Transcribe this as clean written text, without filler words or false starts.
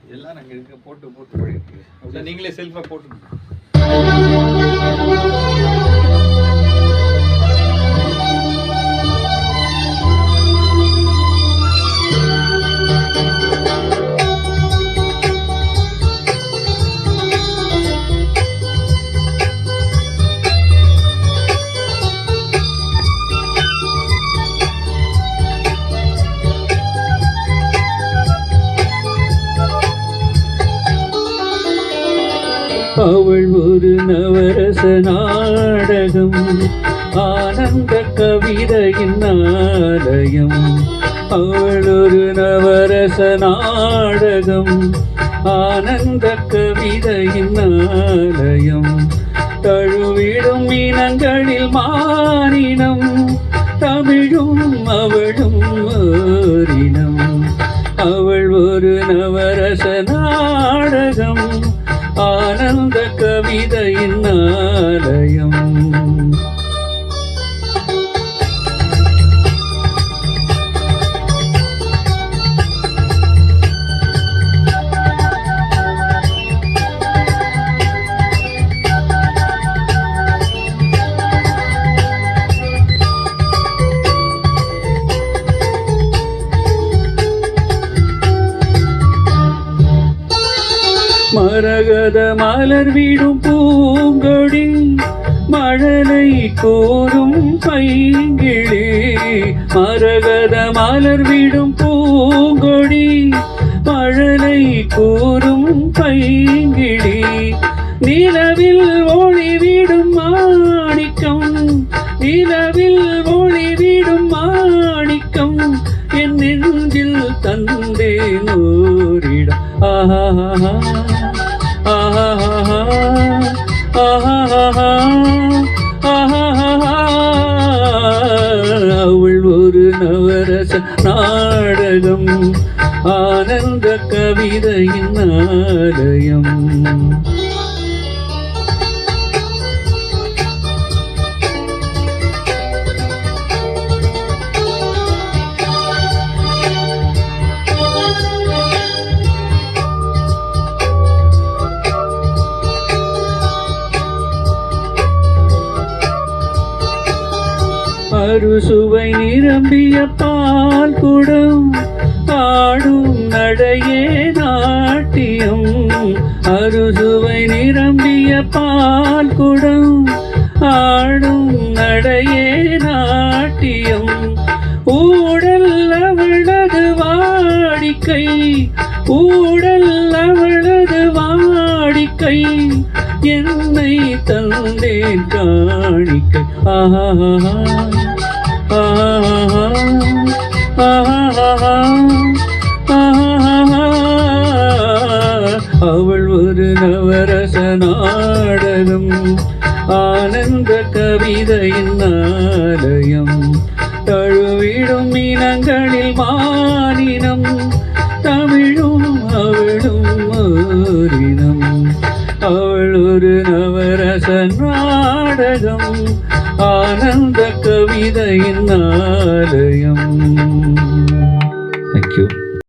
இதெல்லாம் நாங்கள் இருக்க போட்டு போட்டு போயிருக்கு. நீங்களே செல்ஃபாக போட்டு அவள் ஒரு நவரச நாடகம், ஆனந்த கவிதையின் ஆலயம். அவள் ஒரு நவரச நாடகம், ஆனந்த கவிதையின் ஆலயம். தழுவிடும் இனங்களில் மானினம், தமிழும் அவளும் ஓரினம். அவள் ஒரு நவரச நாடகம், ஆனந்த கவிதையின் ஆலயம். மரகத மலர் விடும் பூங்கொடி, மழலை கூறும் பைங்கிளி. மரகத மலர் விடும் பூங்கொடி, மழலை கூறும் பைங்கிளி. நிலவில் ஒளிவிடும் மாணிக்கம், நிலவில் ஒளிவிடும் மாணிக்கம். என் நெஞ்சில் தந்தேன் ஓரிடம். ஆஹா ஆஹா ஆஹா ஆஹா. அவள் ஒரு நவரச நாடகம், ஆனந்த கவிதையின் ஆலயம். அறுசுவை நிரம்பிய பால் குடம், ஆடும் நடையே நாட்டியம். அறுசுவை நிரம்பிய பால் குடம், ஆடும் நடையே நாட்டியம். ஊடல் அவளது வாடிக்கை, ஊடல் அவளது வாடிக்கை. என்னை தந்தேன் காணிக்கை. ஆஹா ஆஹா ஆஹா ஆஹா. அவள் ஒரு நவரச நாடகம், ஆனந்த கவிதையின் ஆலயம். தழுவிடும் இனங்களில் மானினம், தமிழும் அவளும் ஓரினம். அவள் ஒரு நவரச நாடகம், ஆனந்த கவிதையின் ஆலயம்.